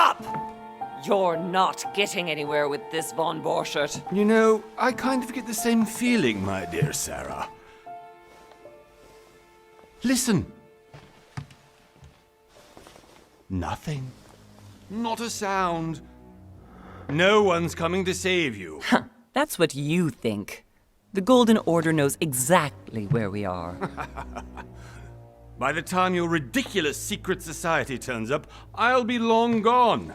Stop! You're not getting anywhere with this, von Borchert. You know, I kind of get the same feeling, my dear Sarah. Listen. Nothing. Not a sound. No one's coming to save you. That's what you think. The Golden Order knows exactly where we are. By the time your ridiculous secret society turns up, I'll be long gone.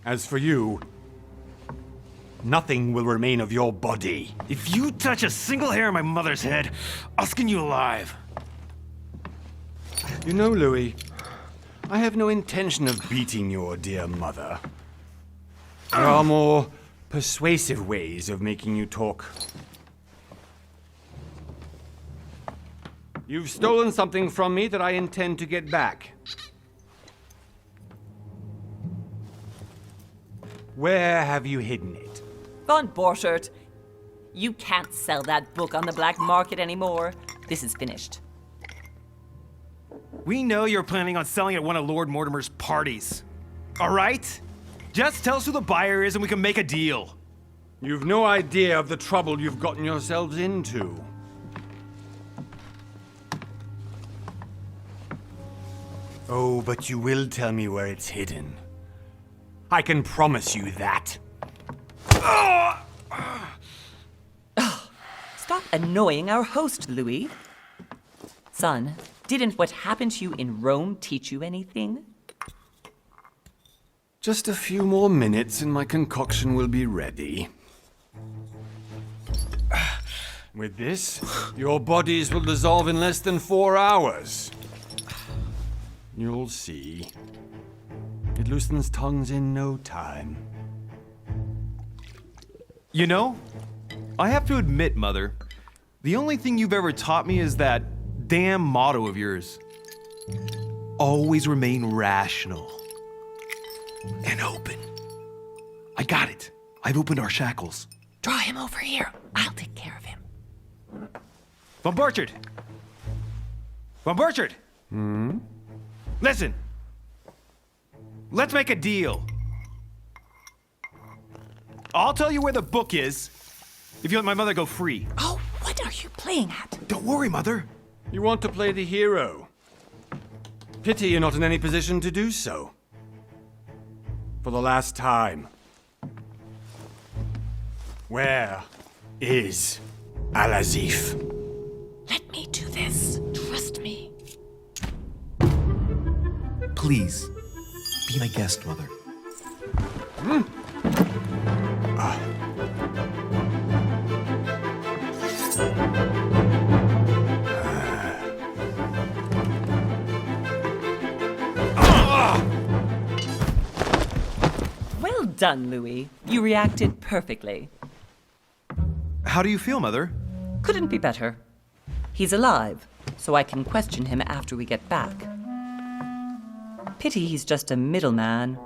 As for you, nothing will remain of your body. If you touch a single hair on my mother's head, I'll skin you alive. You know, Louis, I have no intention of beating your dear mother. There are more persuasive ways of making you talk. You've stolen something from me that I intend to get back. Where have you hidden it? Von Borchert, you can't sell that book on the black market anymore. This is finished. We know you're planning on selling at one of Lord Mortimer's parties. All right? Just tell us who the buyer is and we can make a deal. You've no idea of the trouble you've gotten yourselves into. Oh, but you will tell me where it's hidden. I can promise you that. Stop annoying our host, Louis. Son, didn't what happened to you in Rome teach you anything? Just a few more minutes and my concoction will be ready. With this, your bodies will dissolve in less than 4 hours. You'll see. It loosens tongues in no time. You know, I have to admit, Mother, the only thing you've ever taught me is that damn motto of yours. Always remain rational. And open. I got it. I've opened our shackles. Draw him over here. I'll take care of him. Von Borchert! Von Borchert! Listen. Let's make a deal. I'll tell you where the book is if you let my mother go free. Oh, what are you playing at? Don't worry, Mother. You want to play the hero. Pity you're not in any position to do so. For the last time. Where is Al-Azif? Let me do this. Trust me. Please, be my guest, Mother. Well done, Louis. You reacted perfectly. How do you feel, Mother? Couldn't be better. He's alive, so I can question him after we get back. Pity he's just a middleman.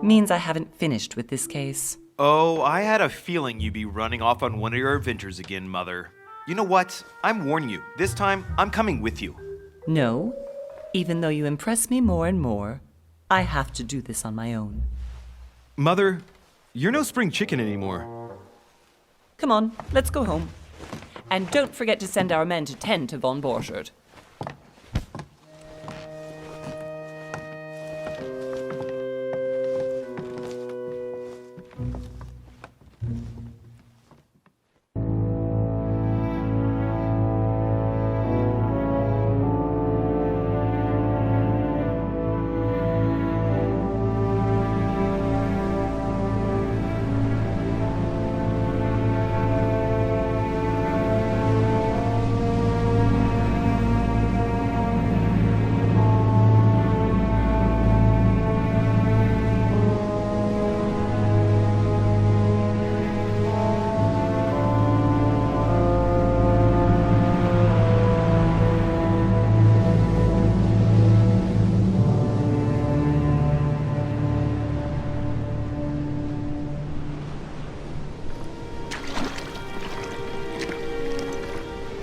Means I haven't finished with this case. Oh, I had a feeling you'd be running off on one of your adventures again, Mother. You know what? I'm warning you. This time, I'm coming with you. No, even though you impress me more and more, I have to do this on my own. Mother, you're no spring chicken anymore. Come on, let's go home. And don't forget to send our men to tend to von Borchert.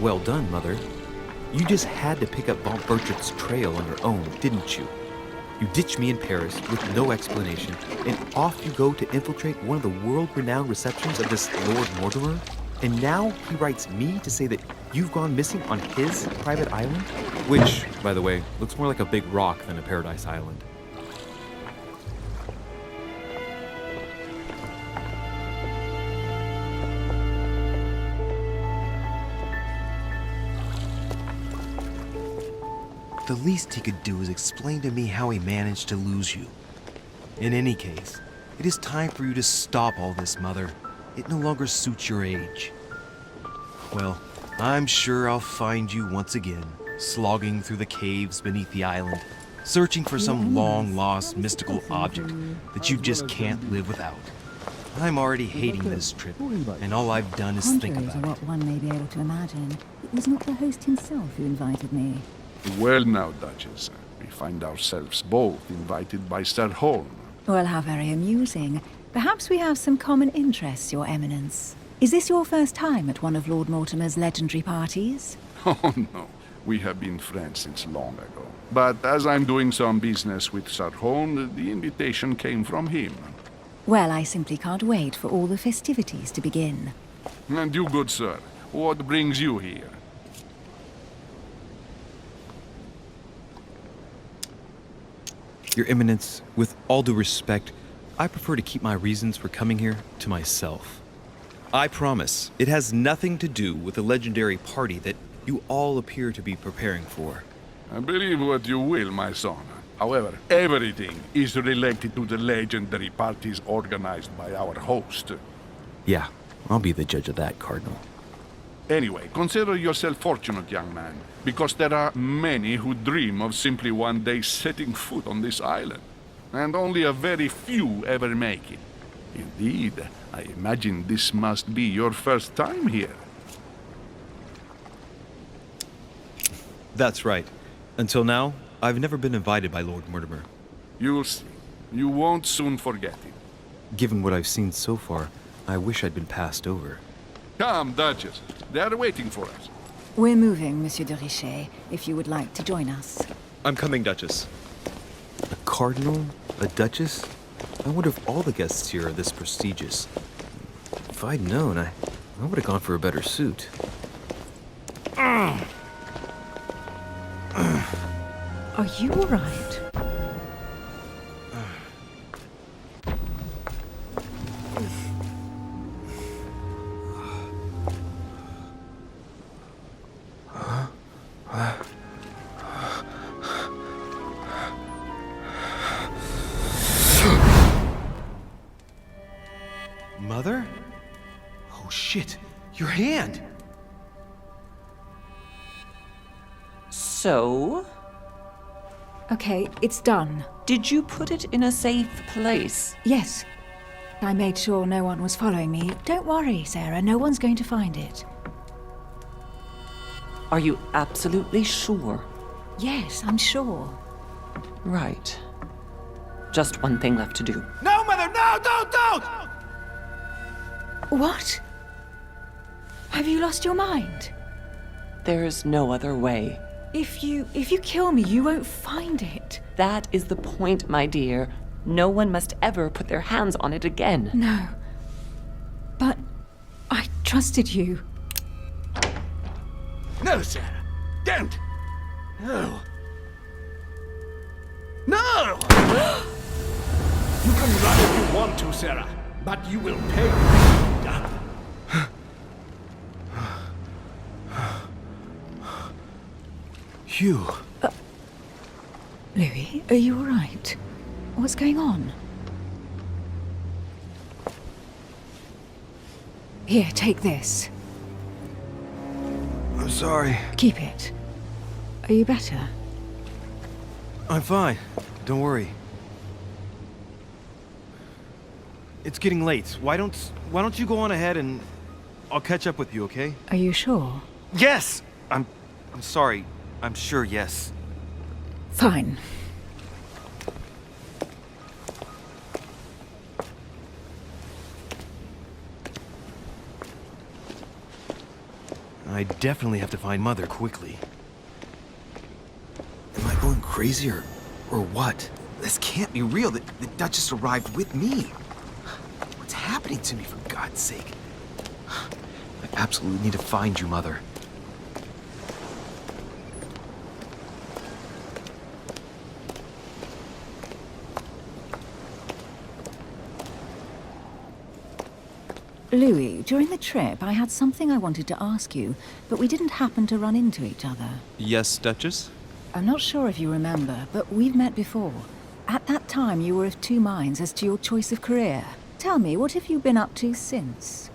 Well done, Mother. You just had to pick up von Berchert's trail on your own, didn't you? You ditch me in Paris with no explanation, and off you go to infiltrate one of the world-renowned receptions of this Lord Mortimer? And now he writes me to say that you've gone missing on his private island? Which, by the way, looks more like a big rock than a paradise island. The least he could do is explain to me how he managed to lose you. In any case, it is time for you to stop all this, Mother. It no longer suits your age. Well, I'm sure I'll find you once again, slogging through the caves beneath the island, searching for some long-lost mystical object that you just can't live without. I'm already hating this trip, and all I've done is think Contrary to about what it. one may be able to imagine, it was not the host himself who invited me. Well now, Duchess, we find ourselves both invited by Sir Holm. Well, how very amusing. Perhaps we have some common interests, Your Eminence. Is this your first time at one of Lord Mortimer's legendary parties? Oh no, we have been friends since long ago. But as I'm doing some business with Sir Holm, the invitation came from him. Well, I simply can't wait for all the festivities to begin. And you, good sir, what brings you here? Your Eminence, with all due respect, I prefer to keep my reasons for coming here to myself. I promise, it has nothing to do with the legendary party that you all appear to be preparing for. Believe what you will, my son. However, everything is related to the legendary parties organized by our host. Yeah, I'll be the judge of that, Cardinal. Anyway, consider yourself fortunate, young man, because there are many who dream of simply one day setting foot on this island, and only a very few ever make it. Indeed, I imagine this must be your first time here. That's right. Until now, I've never been invited by Lord Mortimer. You'll see. You won't soon forget it. Given what I've seen so far, I wish I'd been passed over. Come, Duchess. They are waiting for us. We're moving, Monsieur de Richet, if you would like to join us. I'm coming, Duchess. A cardinal? A duchess? I wonder if all the guests here are this prestigious. If I'd known, I would have gone for a better suit. Are you all right? Mother? Oh shit, your hand! So, Okay, it's done. did you put it in a safe place? Yes. I made sure no one was following me. Don't worry, Sarah, no one's going to find it. Are you absolutely sure? Yes, I'm sure. Right. Just one thing left to do. No, Mother, no, don't! What? Have you lost your mind? There's no other way. If you kill me, you won't find it. That is the point, my dear. No one must ever put their hands on it again. No. But I trusted you. No, Sarah. Don't. No. No! You can run if you want to, Sarah, but you will pay. Hugh. Louis, are you all right? What's going on? Here, take this. I'm sorry. Keep it. Are you better? I'm fine. Don't worry. It's getting late. Why don't you go on ahead and I'll catch up with you, okay? Are you sure? Yes! I'm sorry. I'm sure, yes. Fine. I definitely have to find Mother quickly. Am I going crazy or what? This can't be real. The Duchess arrived with me. What's happening to me, for God's sake? I absolutely need to find you, Mother. Louis, during the trip, I had something I wanted to ask you, but we didn't happen to run into each other. Yes, Duchess? I'm not sure if you remember, but we've met before. At that time, you were of two minds as to your choice of career. Tell me, what have you been up to since?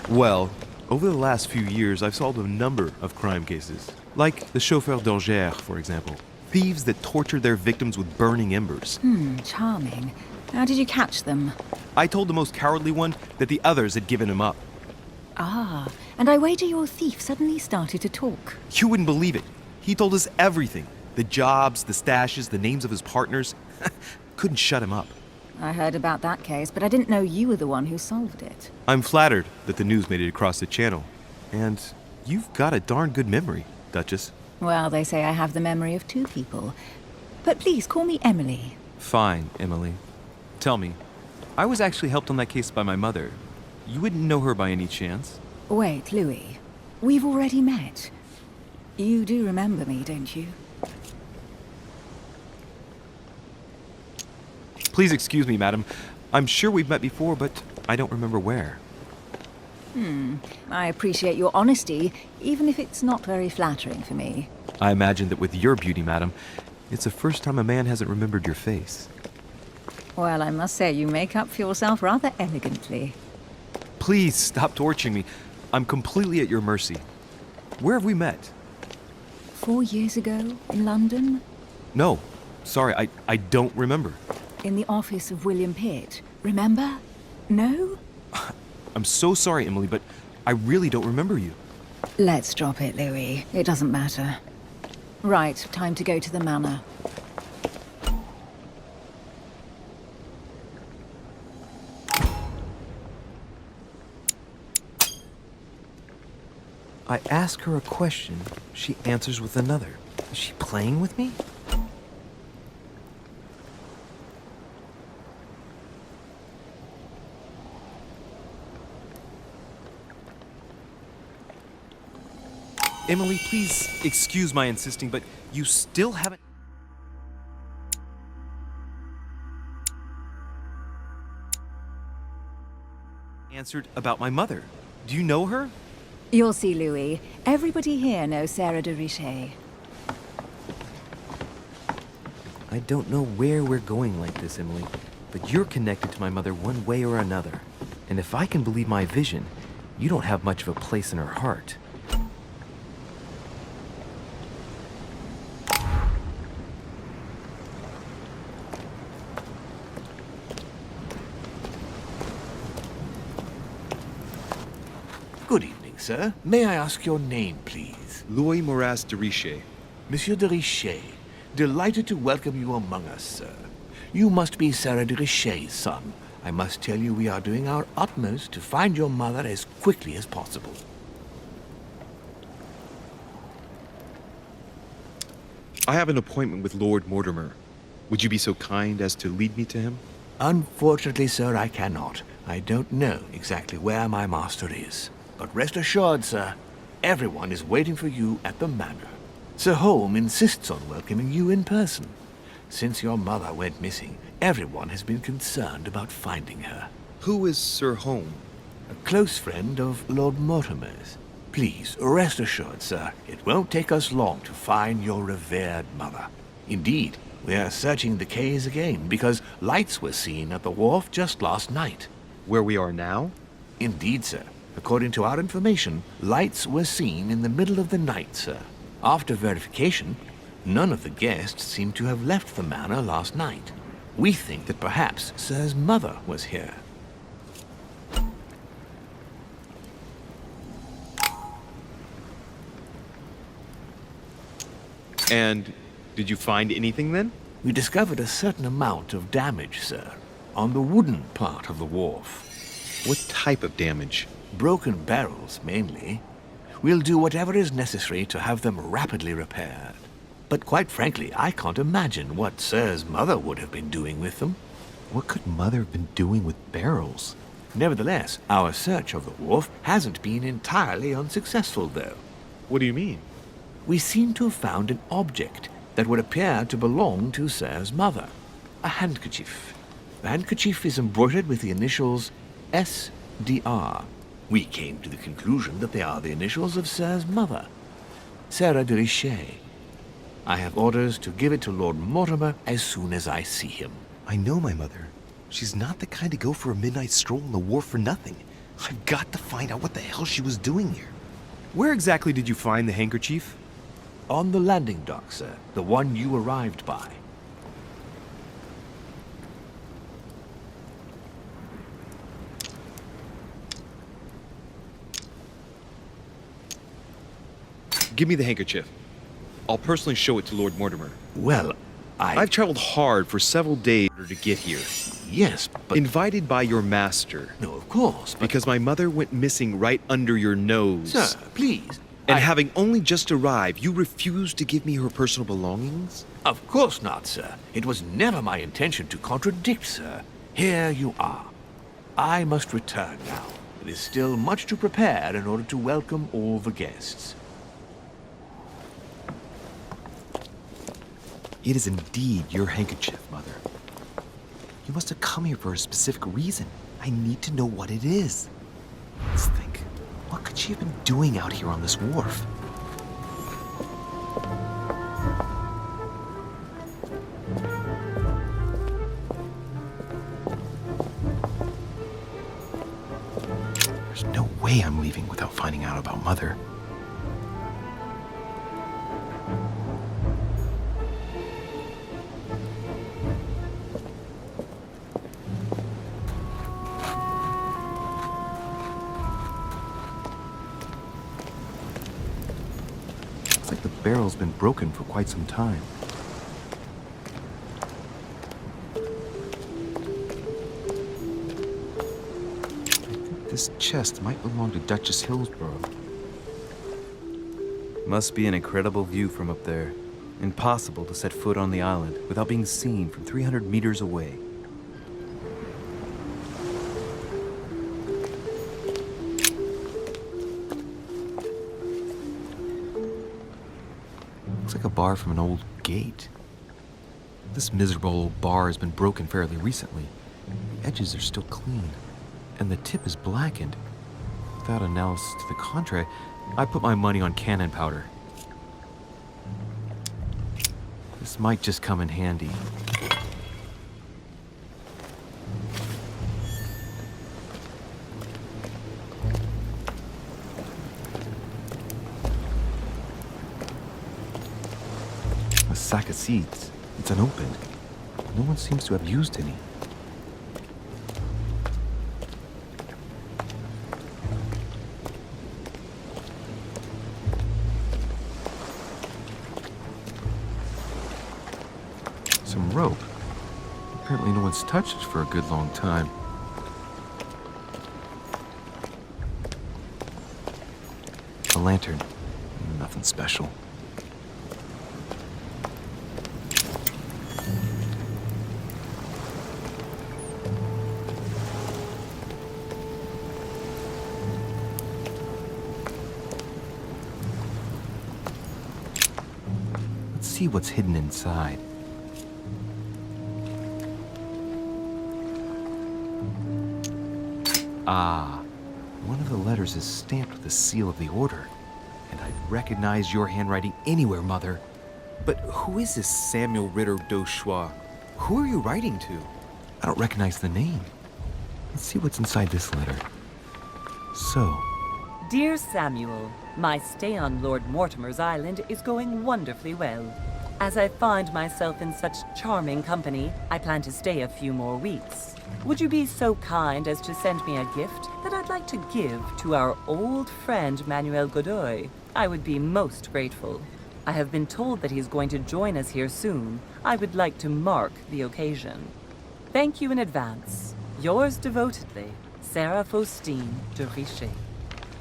Well, over the last few years, I've solved a number of crime cases. Like the chauffeur d'Angers, for example. Thieves that tortured their victims with burning embers. Charming. How did you catch them? I told the most cowardly one that the others had given him up. Ah, and I wager your thief suddenly started to talk. You wouldn't believe it. He told us everything. The jobs, the stashes, the names of his partners. Couldn't shut him up. I heard about that case, but I didn't know you were the one who solved it. I'm flattered that the news made it across the channel. And you've got a darn good memory, Duchess. Well, they say I have the memory of two people. But please, call me Emily. Fine, Emily. Tell me, I was actually helped on that case by my mother. You wouldn't know her by any chance? Wait, Louis. We've already met. You do remember me, don't you? Please excuse me, madam. I'm sure we've met before, but I don't remember where. I appreciate your honesty, even if it's not very flattering for me. I imagine that with your beauty, madam, it's the first time a man hasn't remembered your face. Well, I must say you make up for yourself rather elegantly. Please stop torturing me. I'm completely at your mercy. Where have we met? 4 years ago, in London? No, sorry, I don't remember. In the office of William Pitt. Remember? No? I'm so sorry, Emily, but I really don't remember you. Let's drop it, Louis. It doesn't matter. Right, time to go to the manor. I ask her a question, she answers with another. Is she playing with me? Emily, please excuse my insisting, but you still haven't answered about my mother. Do you know her? You'll see, Louis. Everybody here knows Sarah de Richet. I don't know where we're going like this, Emily, but you're connected to my mother one way or another. And if I can believe my vision, you don't have much of a place in her heart. Good evening, sir. May I ask your name, please? Louis Moras de Richet. Monsieur de Richet. Delighted to welcome you among us, sir. You must be Sarah de Richet's son. I must tell you we are doing our utmost to find your mother as quickly as possible. I have an appointment with Lord Mortimer. Would you be so kind as to lead me to him? Unfortunately, sir, I cannot. I don't know exactly where my master is. But rest assured, sir, everyone is waiting for you at the manor. Sir Holm insists on welcoming you in person. Since your mother went missing, everyone has been concerned about finding her. Who is Sir Holm? A close friend of Lord Mortimer's. Please, rest assured, sir, it won't take us long to find your revered mother. Indeed, we are searching the quays again because lights were seen at the wharf just last night. Where we are now? Indeed, sir. According to our information, lights were seen in the middle of the night, sir. After verification, none of the guests seem to have left the manor last night. We think that perhaps Sir's mother was here. And did you find anything then? We discovered a certain amount of damage, sir, on the wooden part of the wharf. What type of damage? Broken barrels, mainly. We'll do whatever is necessary to have them rapidly repaired. But quite frankly, I can't imagine what Sir's mother would have been doing with them. What could Mother have been doing with barrels? Nevertheless, our search of the wharf hasn't been entirely unsuccessful, though. What do you mean? We seem to have found an object that would appear to belong to Sir's mother. A handkerchief. The handkerchief is embroidered with the initials S.D.R. We came to the conclusion that they are the initials of Sir's mother, Sarah de Richet. I have orders to give it to Lord Mortimer as soon as I see him. I know my mother. She's not the kind to go for a midnight stroll on the wharf for nothing. I've got to find out what the hell she was doing here. Where exactly did you find the handkerchief? On the landing dock, sir. The one you arrived by. Give me the handkerchief. I'll personally show it to Lord Mortimer. Well, I've traveled hard for several days in order to get here. Yes, but... Invited by your master. No, of course, but... Because my mother went missing right under your nose. Sir, please. And having only just arrived, you refused to give me her personal belongings? Of course not, sir. It was never my intention to contradict, sir. Here you are. I must return now. It is still much to prepare in order to welcome all the guests. It is indeed your handkerchief, Mother. You must have come here for a specific reason. I need to know what it is. Let's think. What could she have been doing out here on this wharf? There's no way I'm leaving without finding out about Mother. The barrel's been broken for quite some time. I think this chest might belong to Duchess Hillsborough. Must be an incredible view from up there. Impossible to set foot on the island without being seen from 300 meters away. Looks like a bar from an old gate. This miserable old bar has been broken fairly recently. The edges are still clean, and the tip is blackened. Without analysis to the contrary, I put my money on cannon powder. This might just come in handy. A sack of seeds. It's unopened. No one seems to have used any. Some rope. Apparently no one's touched it for a good long time. A lantern. Nothing special. see what's hidden inside. Ah, one of the letters is stamped with the seal of the Order. And I'd recognize your handwriting anywhere, Mother. But who is this Samuel Ritter d'Auchois? Who are you writing to? I don't recognize the name. Let's see what's inside this letter. So, Dear Samuel, my stay on Lord Mortimer's island is going wonderfully well. As I find myself in such charming company, I plan to stay a few more weeks. Would you be so kind as to send me a gift that I'd like to give to our old friend Manuel Godoy? I would be most grateful. I have been told that he's going to join us here soon. I would like to mark the occasion. Thank you in advance. Yours devotedly, Sarah Faustine de Richet.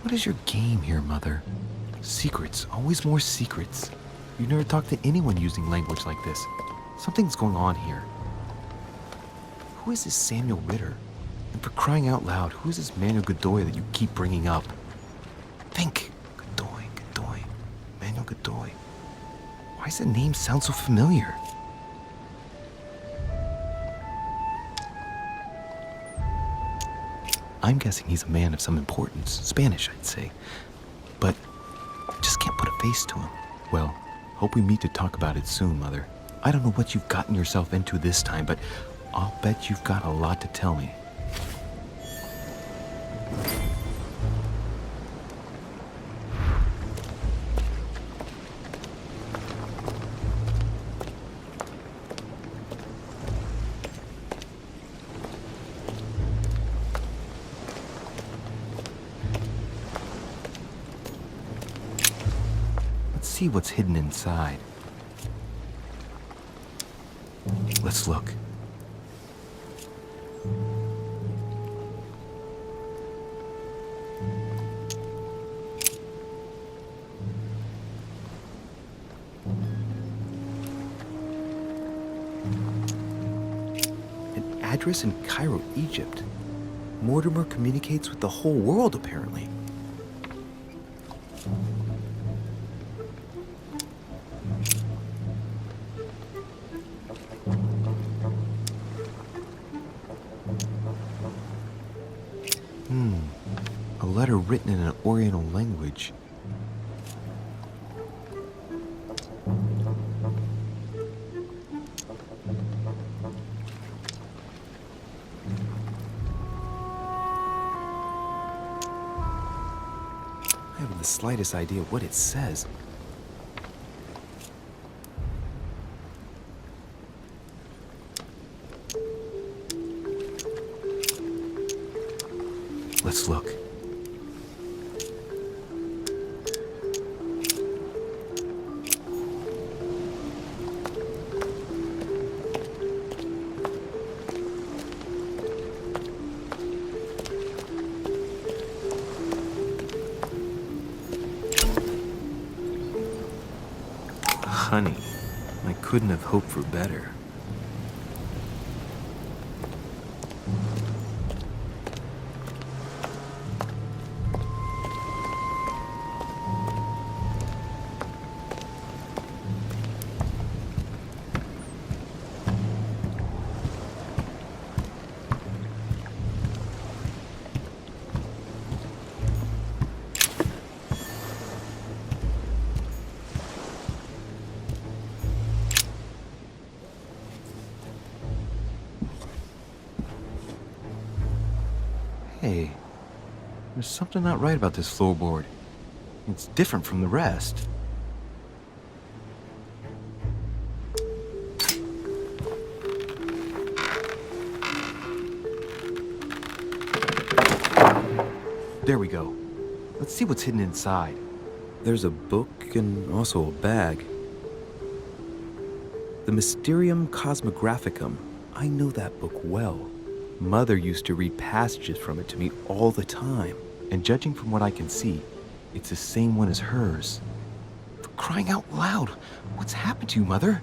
what is your game here, Mother? Secrets, always more secrets. You never talk to anyone using language like this. Something's going on here. Who is this Samuel Ritter? And for crying out loud, who is this Manuel Godoy that you keep bringing up? Think. Godoy. Manuel Godoy. Why does the name sound so familiar? I'm guessing he's a man of some importance. Spanish, I'd say. But I just can't put a face to him. Well, hope we meet to talk about it soon, Mother. I don't know what you've gotten yourself into this time, but I'll bet you've got a lot to tell me. Let's see what's hidden inside. Let's look. An address in Cairo, Egypt. Mortimer communicates with the whole world, apparently. A letter written in an Oriental language. I haven't the slightest idea what it says. Let's look. Honey, I couldn't have hoped for better. Hey, there's something not right about this floorboard. It's different from the rest. There we go. Let's see what's hidden inside. There's a book and also a bag. The Mysterium Cosmographicum. I know that book well. Mother used to read passages from it to me all the time. And judging from what I can see, it's the same one as hers. For crying out loud, what's happened to you, Mother?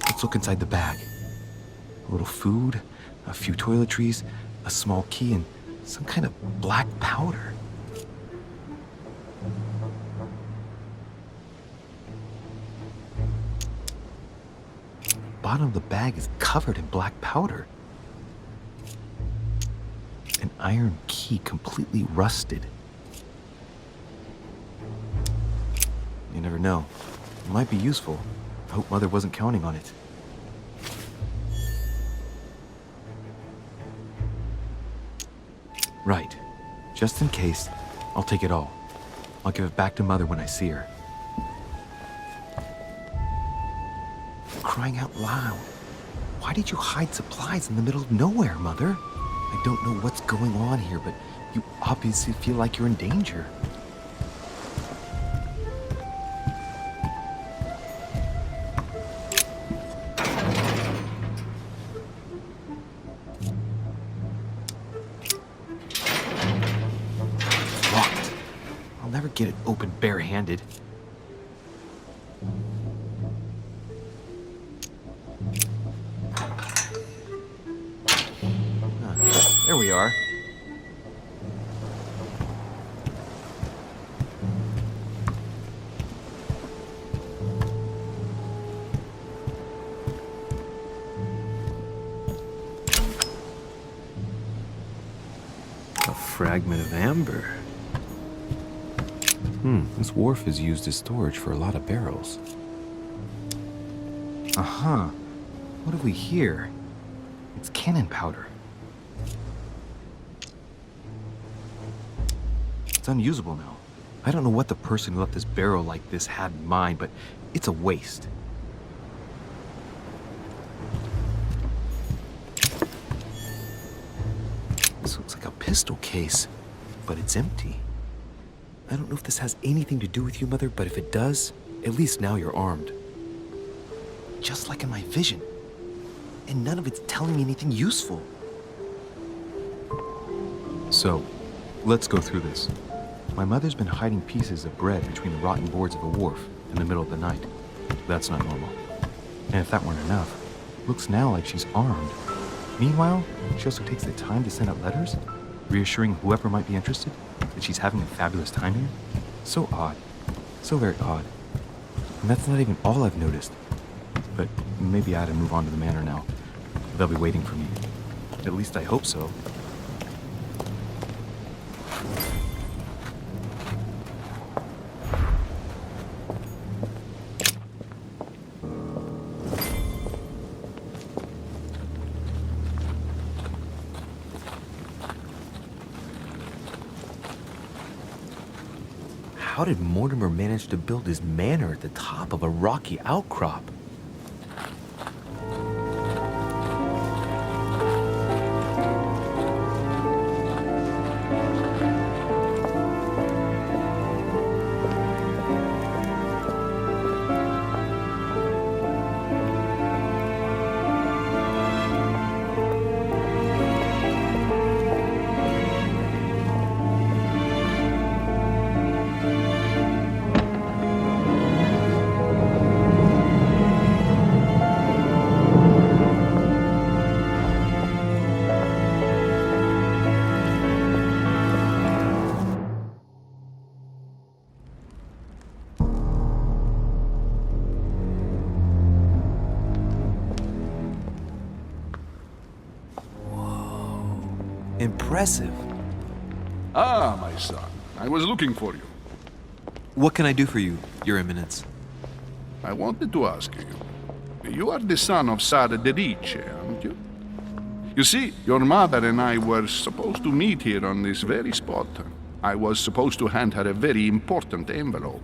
Let's look inside the bag. A little food, a few toiletries, a small key, and Some kind of black powder. The bottom of the bag is covered in black powder. An iron key completely rusted. You never know. It might be useful. I hope Mother wasn't counting on it. Right. Just in case, I'll take it all. I'll give it back to Mother when I see her. Crying out loud. Why did you hide supplies in the middle of nowhere, Mother? I don't know what's going on here, but you obviously feel like you're in danger. It's locked. I'll never get it open barehanded. There we are. A fragment of amber. This wharf is used as storage for a lot of barrels. Uh-huh. What have we here? It's cannon powder. It's unusable now. I don't know what the person who left this barrel like this had in mind, but it's a waste. This looks like a pistol case, but it's empty. I don't know if this has anything to do with you, Mother, but if it does, at least now you're armed. Just like in my vision. And none of it's telling me anything useful. So, let's go through this. My mother's been hiding pieces of bread between the rotten boards of a wharf in the middle of the night. That's not normal. And if that weren't enough, looks now like she's armed. Meanwhile, she also takes the time to send out letters, reassuring whoever might be interested that she's having a fabulous time here. So odd. So very odd. And that's not even all I've noticed. But maybe I ought to move on to the manor now. They'll be waiting for me. At least I hope so. How did Mortimer manage to build his manor at the top of a rocky outcrop? Impressive. Ah, my son. I was looking for you. What can I do for you, Your Eminence? I wanted to ask you. You are the son of Sara de Rice, aren't you? You see, your mother and I were supposed to meet here on this very spot. I was supposed to hand her a very important envelope.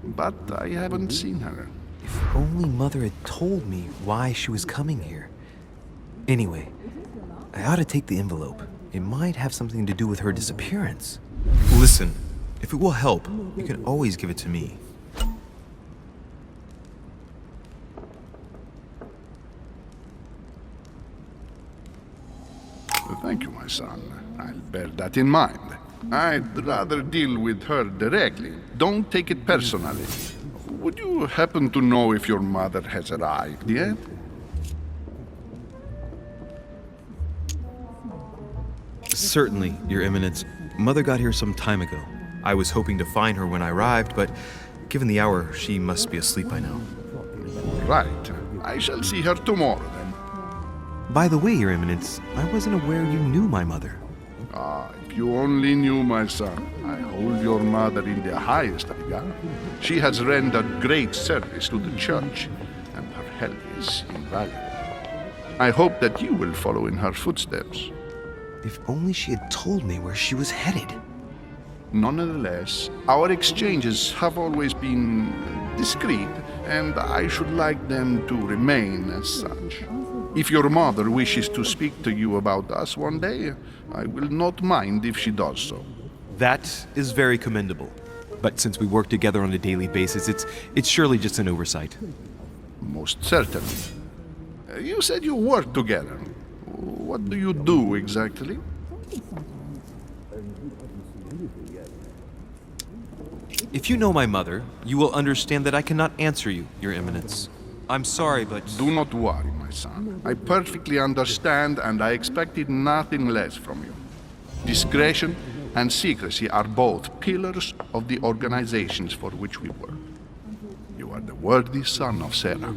But I haven't seen her. If only Mother had told me why she was coming here. Anyway, I ought to take the envelope. It might have something to do with her disappearance. Listen, if it will help, you can always give it to me. Thank you, my son. I'll bear that in mind. I'd rather deal with her directly. Don't take it personally. Would you happen to know if your mother has arrived yet? Certainly, Your Eminence. Mother got here some time ago. I was hoping to find her when I arrived, but given the hour, she must be asleep by now. Right. I shall see her tomorrow, then. By the way, Your Eminence, I wasn't aware you knew my mother. Ah, if you only knew, my son. I hold your mother in the highest regard. She has rendered great service to the church, and her help is invaluable. I hope that you will follow in her footsteps. If only she had told me where she was headed. Nonetheless, our exchanges have always been discreet, and I should like them to remain as such. If your mother wishes to speak to you about us one day, I will not mind if she does so. That is very commendable. But since we work together on a daily basis, it's surely just an oversight. Most certainly. You said you work together. What do you do exactly? If you know my mother, you will understand that I cannot answer you, Your Eminence. I'm sorry, but... Do not worry, my son. I perfectly understand, and I expected nothing less from you. Discretion and secrecy are both pillars of the organizations for which we work. You are the worthy son of Sarah.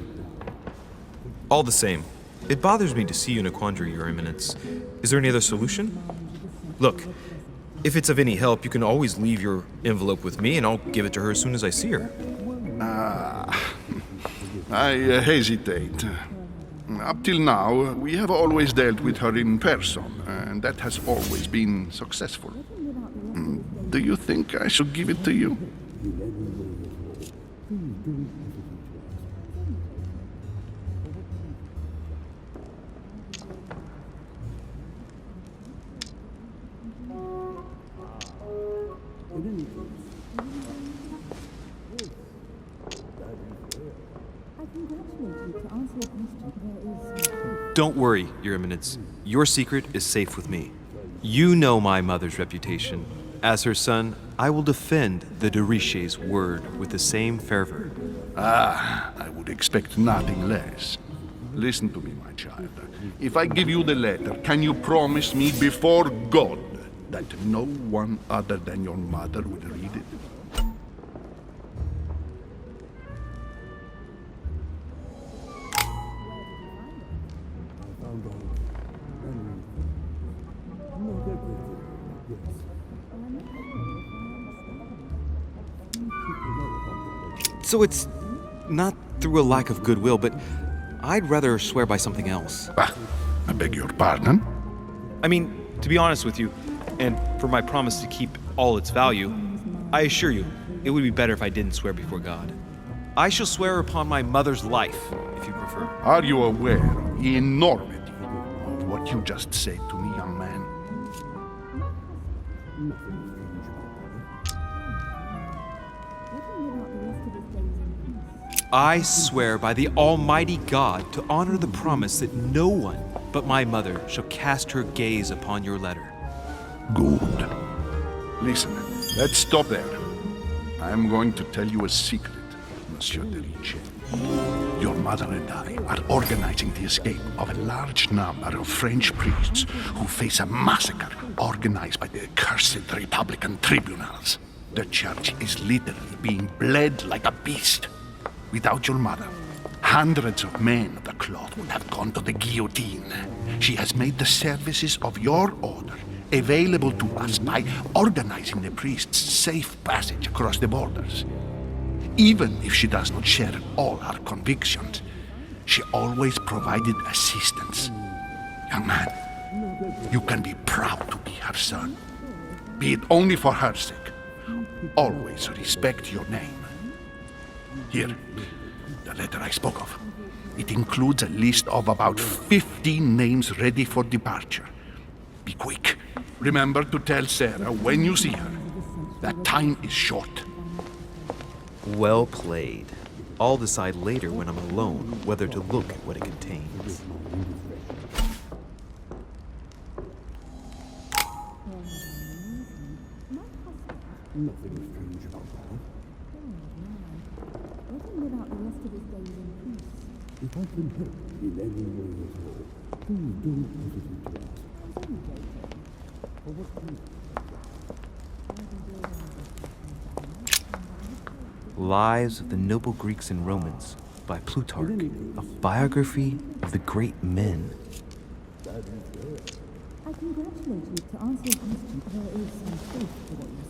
All the same, it bothers me to see you in a quandary, Your Eminence. Is there any other solution? Look, if it's of any help, you can always leave your envelope with me, and I'll give it to her as soon as I see her. I hesitate. Up till now, we have always dealt with her in person, and that has always been successful. Do you think I should give it to you? Don't worry, Your Eminence. Your secret is safe with me. You know my mother's reputation. As her son, I will defend the de Richet's word with the same fervor. I would expect nothing less. Listen to me, my child. If I give you the letter, can you promise me before God that no one other than your mother will read it? So it's not through a lack of goodwill, but I'd rather swear by something else. I beg your pardon? I mean, to be honest with you, and for my promise to keep all its value, I assure you, it would be better if I didn't swear before God. I shall swear upon my mother's life, if you prefer. Are you aware of the enormity of what you just said to me, young man? I swear by the Almighty God to honor the promise that no one but my mother shall cast her gaze upon your letter. Good. Listen, let's stop there. I am going to tell you a secret, Monsieur de Richet. Your mother and I are organizing the escape of a large number of French priests who face a massacre organized by the accursed Republican tribunals. The church is literally being bled like a beast. Without your mother, hundreds of men of the cloth would have gone to the guillotine. She has made the services of your order available to us by organizing the priests' safe passage across the borders. Even if she does not share all our convictions, she always provided assistance. Young man, you can be proud to be her son. Be it only for her sake. Always respect your name. Here, the letter I spoke of. It includes a list of about 15 names ready for departure. Be quick. Remember to tell Sarah when you see her that time is short. Well played. I'll decide later when I'm alone whether to look at what it contains. If I can help in any way at all, please don't hesitate to ask. Lives of the Noble Greeks and Romans by Plutarch, a biography of the great men. I congratulate you. To answer your question, there is some truth to what you're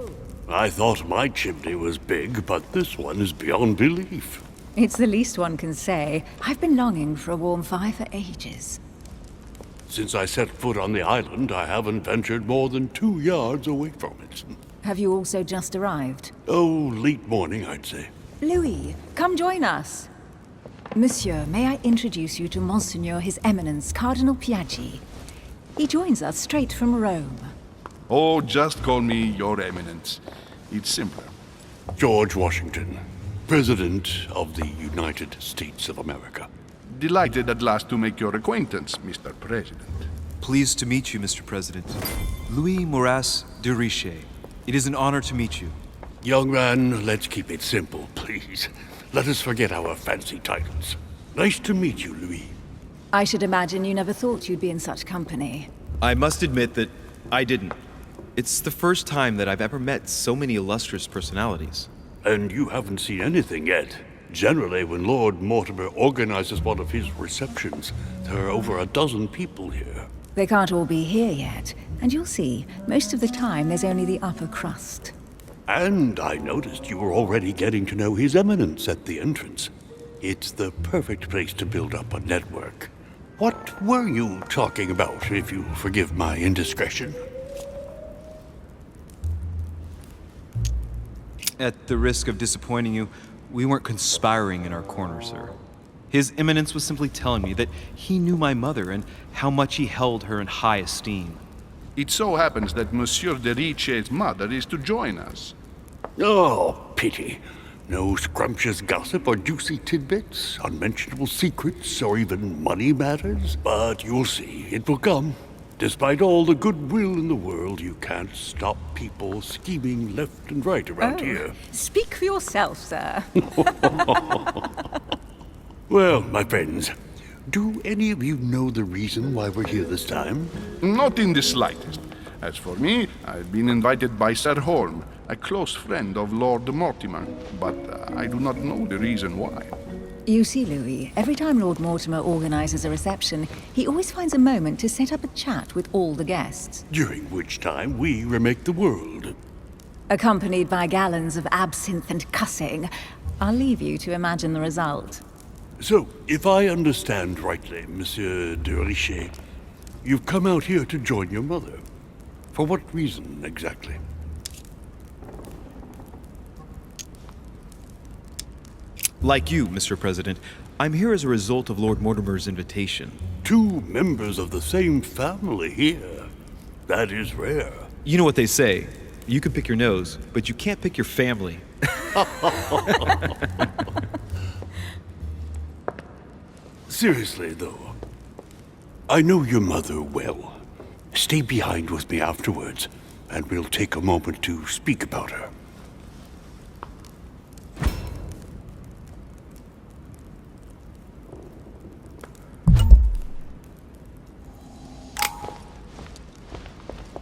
saying. I thought my chimney was big, but this one is beyond belief. It's the least one can say. I've been longing for a warm fire for ages. Since I set foot on the island, I haven't ventured more than 2 yards away from it. Have you also just arrived? Oh, late morning, I'd say. Louis, come join us. Monsieur, may I introduce you to Monseigneur His Eminence Cardinal Piaggi? He joins us straight from Rome. Oh, just call me Your Eminence. It's simpler. George Washington, President of the United States of America. Delighted at last to make your acquaintance, Mr. President. Pleased to meet you, Mr. President. Louis Moras de Richet. It is an honor to meet you. Young man, let's keep it simple, please. Let us forget our fancy titles. Nice to meet you, Louis. I should imagine you never thought you'd be in such company. I must admit that I didn't. It's the first time that I've ever met so many illustrious personalities. And you haven't seen anything yet. Generally, when Lord Mortimer organizes one of his receptions, there are over a dozen people here. They can't all be here yet, and you'll see, most of the time there's only the upper crust. And I noticed you were already getting to know His Eminence at the entrance. It's the perfect place to build up a network. What were you talking about, if you forgive my indiscretion? At the risk of disappointing you, we weren't conspiring in our corner, sir. His Eminence was simply telling me that he knew my mother and how much he held her in high esteem. It so happens that Monsieur de Richet's mother is to join us. Oh, pity. No scrumptious gossip or juicy tidbits, unmentionable secrets, or even money matters. But you'll see, it will come. Despite all the goodwill in the world, you can't stop people scheming left and right around here. Speak for yourself, sir. Well, my friends, do any of you know the reason why we're here this time? Not in the slightest. As for me, I've been invited by Sir Holm, a close friend of Lord Mortimer, but I do not know the reason why. You see, Louis, every time Lord Mortimer organizes a reception, he always finds a moment to set up a chat with all the guests. During which time we remake the world. Accompanied by gallons of absinthe and cussing. I'll leave you to imagine the result. So, if I understand rightly, Monsieur de Richet, you've come out here to join your mother. For what reason, exactly? Like you, Mr. President, I'm here as a result of Lord Mortimer's invitation. 2 members of the same family here. That is rare. You know what they say. You can pick your nose, but you can't pick your family. Seriously, though, I know your mother well. Stay behind with me afterwards, and we'll take a moment to speak about her.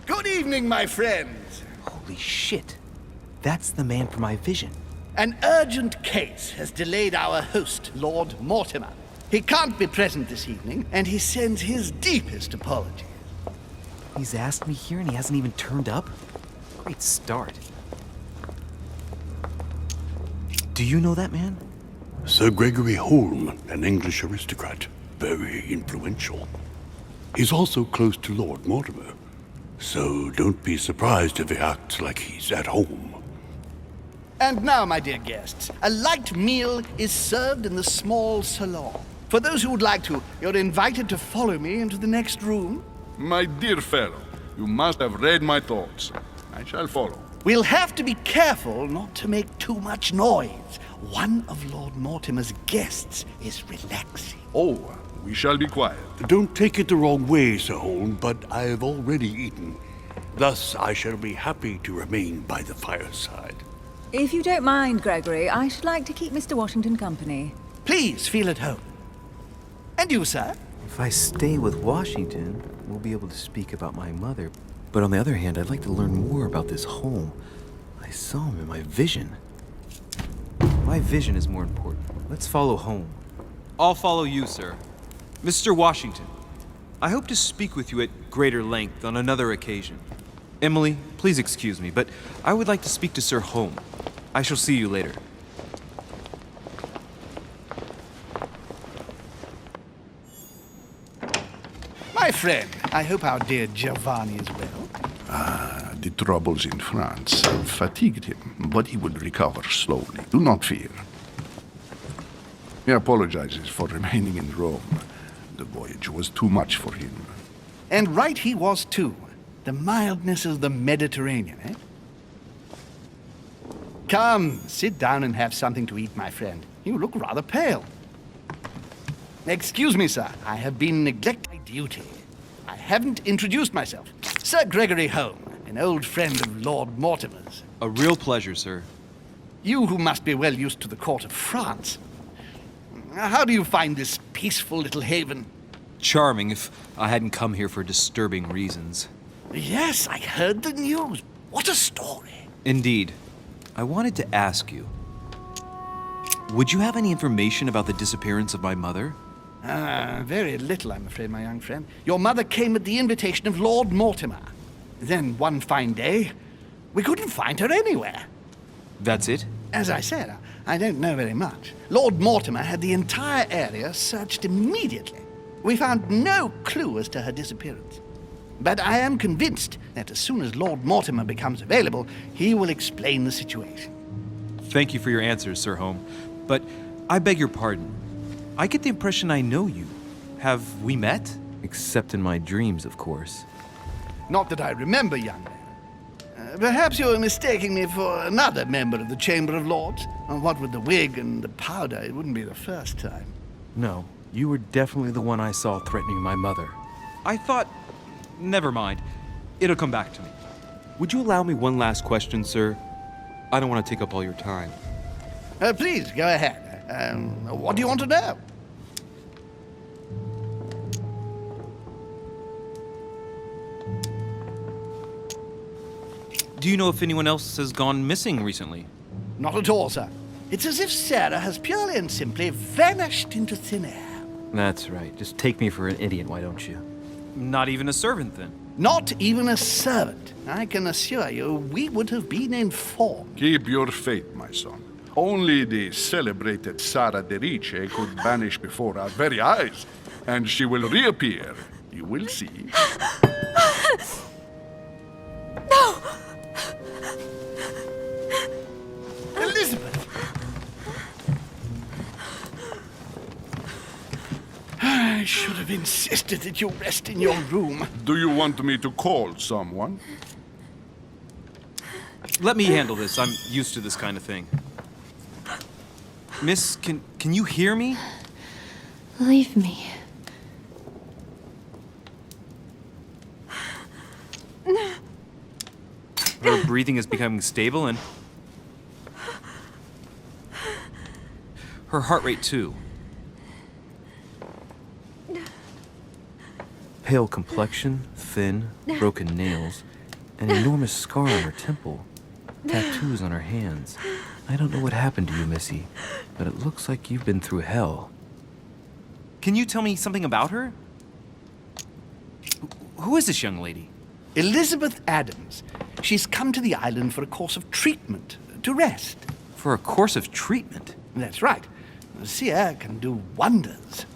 Good evening, my friends. Holy shit. That's the man from my vision. An urgent case has delayed our host, Lord Mortimer. He can't be present this evening, and he sends his deepest apologies. He's asked me here and he hasn't even turned up? Great start. Do you know that man? Sir Gregory Holm, an English aristocrat. Very influential. He's also close to Lord Mortimer. So don't be surprised if he acts like he's at home. And now, my dear guests, a light meal is served in the small salon. For those who would like to, you're invited to follow me into the next room. My dear fellow, you must have read my thoughts. I shall follow. We'll have to be careful not to make too much noise. One of Lord Mortimer's guests is relaxing. Oh, we shall be quiet. Don't take it the wrong way, Sir Holm, but I've already eaten. Thus, I shall be happy to remain by the fireside. If you don't mind, Gregory, I should like to keep Mr. Washington company. Please feel at home. And you, sir? If I stay with Washington, we'll be able to speak about my mother. But on the other hand, I'd like to learn more about this home. I saw him in my vision. My vision is more important. Let's follow home. I'll follow you, sir. Mr. Washington, I hope to speak with you at greater length on another occasion. Emily, please excuse me, but I would like to speak to Sir Home. I shall see you later. My friend, I hope our dear Giovanni is well. The troubles in France have fatigued him, but he will recover slowly. Do not fear. He apologizes for remaining in Rome. The voyage was too much for him. And right he was too. The mildness of the Mediterranean, eh? Come, sit down and have something to eat, my friend. You look rather pale. Excuse me, sir. I have been neglecting my duty. I haven't introduced myself. Sir Gregory Home, an old friend of Lord Mortimer's. A real pleasure, sir. You who must be well used to the court of France. How do you find this peaceful little haven? Charming if I hadn't come here for disturbing reasons. Yes, I heard the news. What a story. Indeed. I wanted to ask you, would you have any information about the disappearance of my mother? Very little, I'm afraid, my young friend. Your mother came at the invitation of Lord Mortimer. Then, one fine day, we couldn't find her anywhere. That's it? As I said, I don't know very much. Lord Mortimer had the entire area searched immediately. We found no clue as to her disappearance. But I am convinced that as soon as Lord Mortimer becomes available, he will explain the situation. Thank you for your answers, Sir Home. But I beg your pardon. I get the impression I know you. Have we met? Except in my dreams, of course. Not that I remember, young man. Perhaps you're mistaking me for another member of the Chamber of Lords. And what with the wig and the powder, it wouldn't be the first time. No, you were definitely the one I saw threatening my mother. I thought... Never mind. It'll come back to me. Would you allow me one last question, sir? I don't want to take up all your time. Please, go ahead. What do you want to know? Do you know if anyone else has gone missing recently? Not at all, sir. It's as if Sarah has purely and simply vanished into thin air. That's right. Just take me for an idiot, why don't you? Not even a servant, then? Not even a servant. I can assure you, we would have been informed. Keep your faith, my son. Only the celebrated Sara de Rice could vanish before our very eyes, and she will reappear. You will see. No! Elizabeth! I should have insisted that you rest in your room. Do you want me to call someone? Let me handle this. I'm used to this kind of thing. Miss, can you hear me? Leave me. Her breathing is becoming stable and... her heart rate too. Pale complexion, thin, broken nails, an enormous scar on her temple, tattoos on her hands. I don't know what happened to you, Missy, but it looks like you've been through hell. Can you tell me something about her? Who is this young lady? Elizabeth Adams. She's come to the island for a course of treatment, to rest. For a course of treatment? That's right. Sea air can do wonders.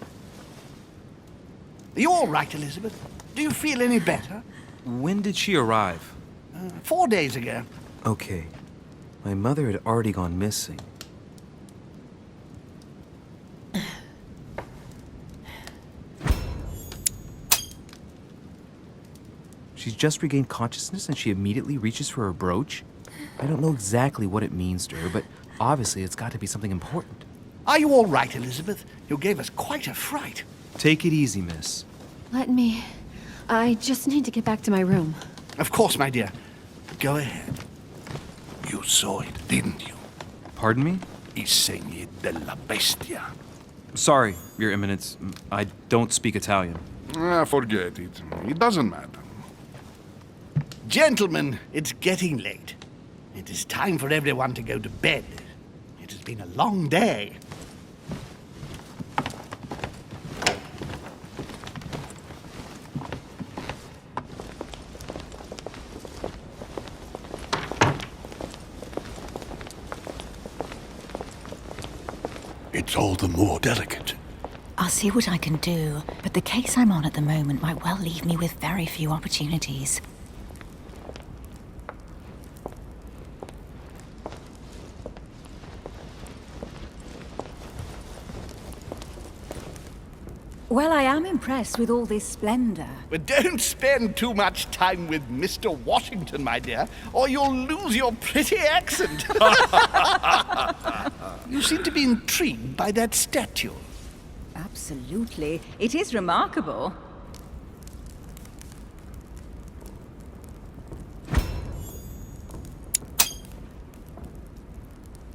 Are you all right, Elizabeth? Do you feel any better? When did she arrive? 4 days ago. Okay. My mother had already gone missing. She's just regained consciousness and she immediately reaches for her brooch? I don't know exactly what it means to her, but obviously it's got to be something important. Are you all right, Elizabeth? You gave us quite a fright. Take it easy, miss. Let me... I just need to get back to my room. Of course, my dear. Go ahead. You saw it, didn't you? Pardon me? I segni della bestia. Sorry, Your Eminence. I don't speak Italian. Forget it. It doesn't matter. Gentlemen, it's getting late. It is time for everyone to go to bed. It has been a long day. It's all the more delicate. I'll see what I can do, but the case I'm on at the moment might well leave me with very few opportunities. Well, I am impressed with all this splendor. But don't spend too much time with Mr. Washington, my dear, or you'll lose your pretty accent. You seem to be intrigued by that statue. Absolutely. It is remarkable.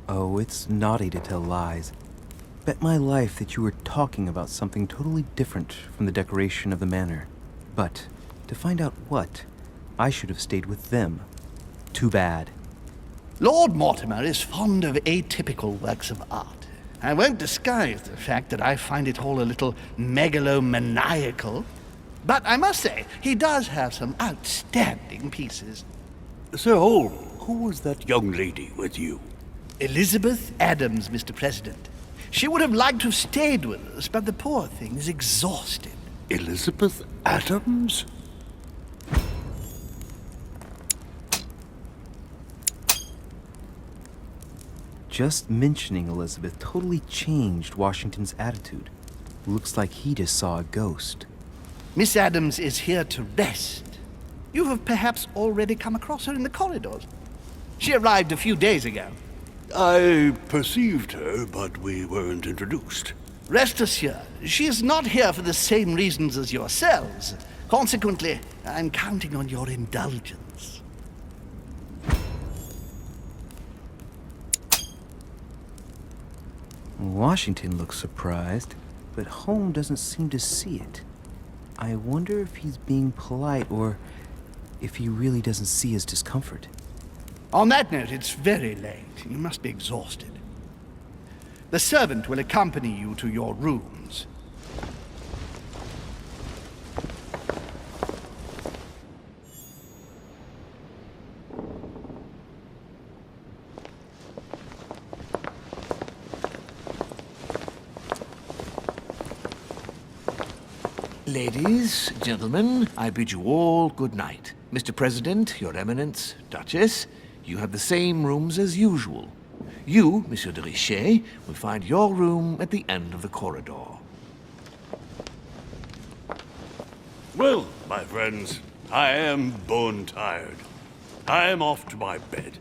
Oh, it's naughty to tell lies. Bet my life that you were talking about something totally different from the decoration of the manor. But to find out what, I should have stayed with them. Too bad. Lord Mortimer is fond of atypical works of art. I won't disguise the fact that I find it all a little megalomaniacal. But I must say, he does have some outstanding pieces. So, who was that young lady with you? Elizabeth Adams, Mr. President. She would have liked to have stayed with us, but the poor thing is exhausted. Elizabeth Adams? Just mentioning Elizabeth totally changed Washington's attitude. Looks like he just saw a ghost. Miss Adams is here to rest. You have perhaps already come across her in the corridors. She arrived a few days ago. I perceived her, but we weren't introduced. Rest assured, she is not here for the same reasons as yourselves. Consequently, I'm counting on your indulgence. Washington looks surprised, but Holmes doesn't seem to see it. I wonder if he's being polite or if he really doesn't see his discomfort. On that note, it's very late. You must be exhausted. The servant will accompany you to your rooms. Ladies, gentlemen, I bid you all good night. Mr. President, Your Eminence, Duchess, you have the same rooms as usual. You, Monsieur de Richet, will find your room at the end of the corridor. Well, my friends, I am bone tired. I am off to my bed.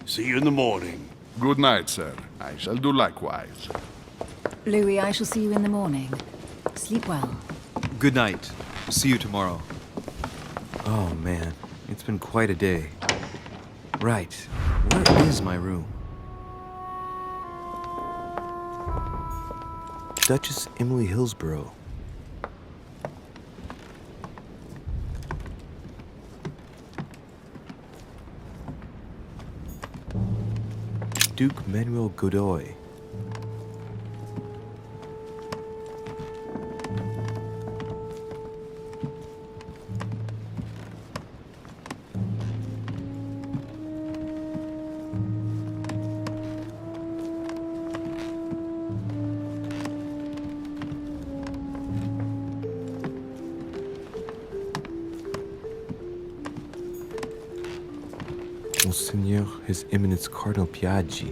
See you in the morning. Good night, sir. I shall do likewise. Louis, I shall see you in the morning. Sleep well. Good night. See you tomorrow. Oh man, it's been quite a day. Right, where is my room? Duchess Emily Hillsborough. Duke Manuel Godoy. Monseigneur, His Eminence Cardinal Piaggi.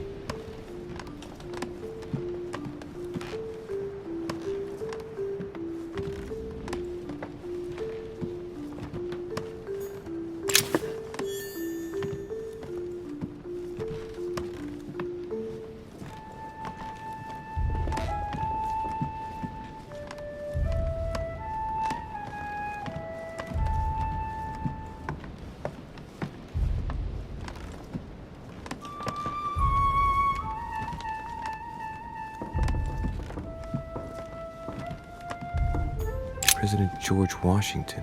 President George Washington.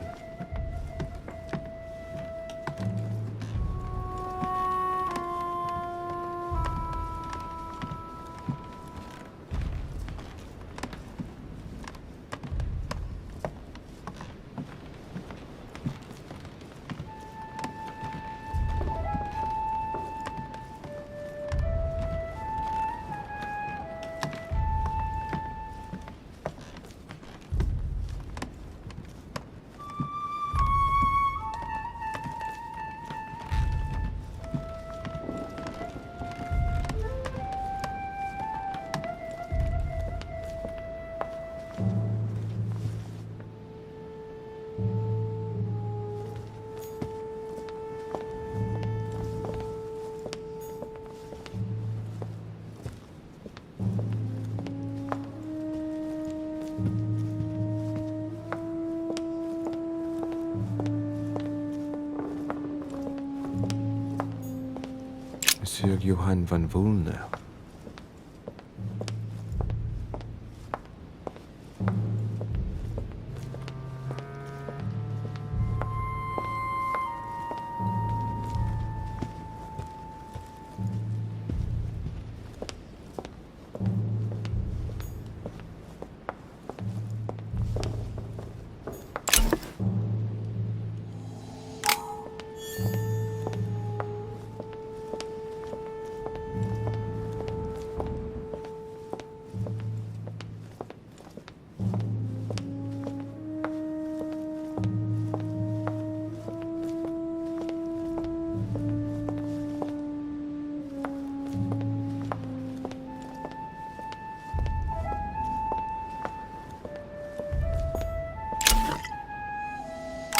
Monsieur Johann von Wollner.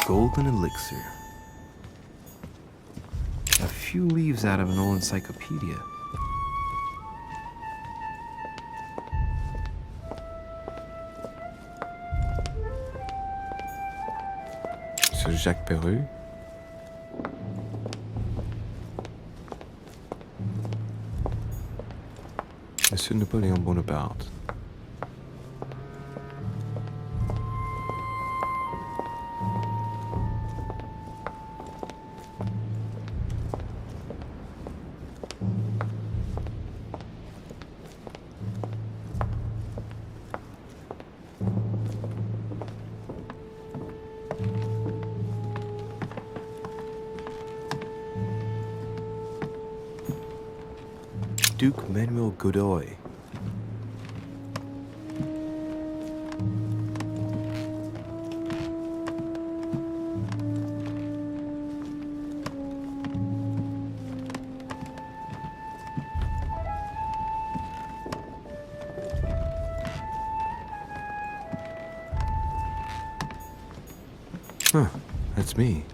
Golden elixir. A few leaves out of an old encyclopedia. Sir Jacques Perreux. Monsieur Napoléon Bonaparte. Duke Manuel Godoy. Huh, that's me.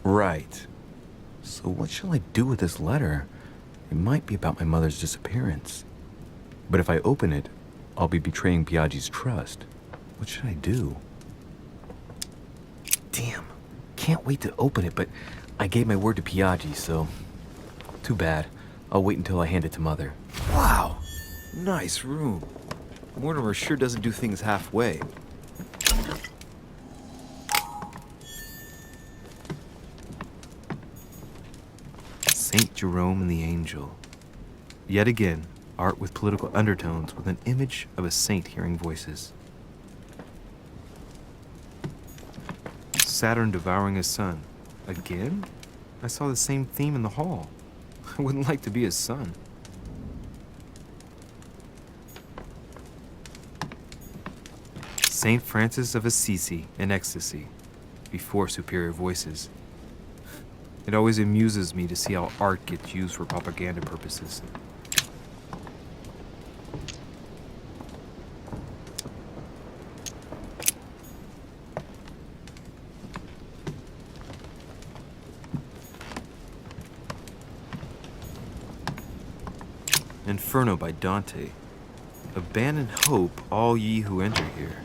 Right. So what shall I do with this letter? It might be about my mother's disappearance. But if I open it, I'll be betraying Piaggi's trust. What should I do? Damn. Can't wait to open it, but I gave my word to Piaggi, so... Too bad. I'll wait until I hand it to Mother. Wow! Nice room. Mortimer sure doesn't do things halfway. Saint Jerome and the Angel. Yet again, art with political undertones with an image of a saint hearing voices. Saturn devouring his son. Again? I saw the same theme in the hall. I wouldn't like to be his son. Saint Francis of Assisi in ecstasy, before superior voices. It always amuses me to see how art gets used for propaganda purposes. Inferno by Dante. Abandon hope, all ye who enter here.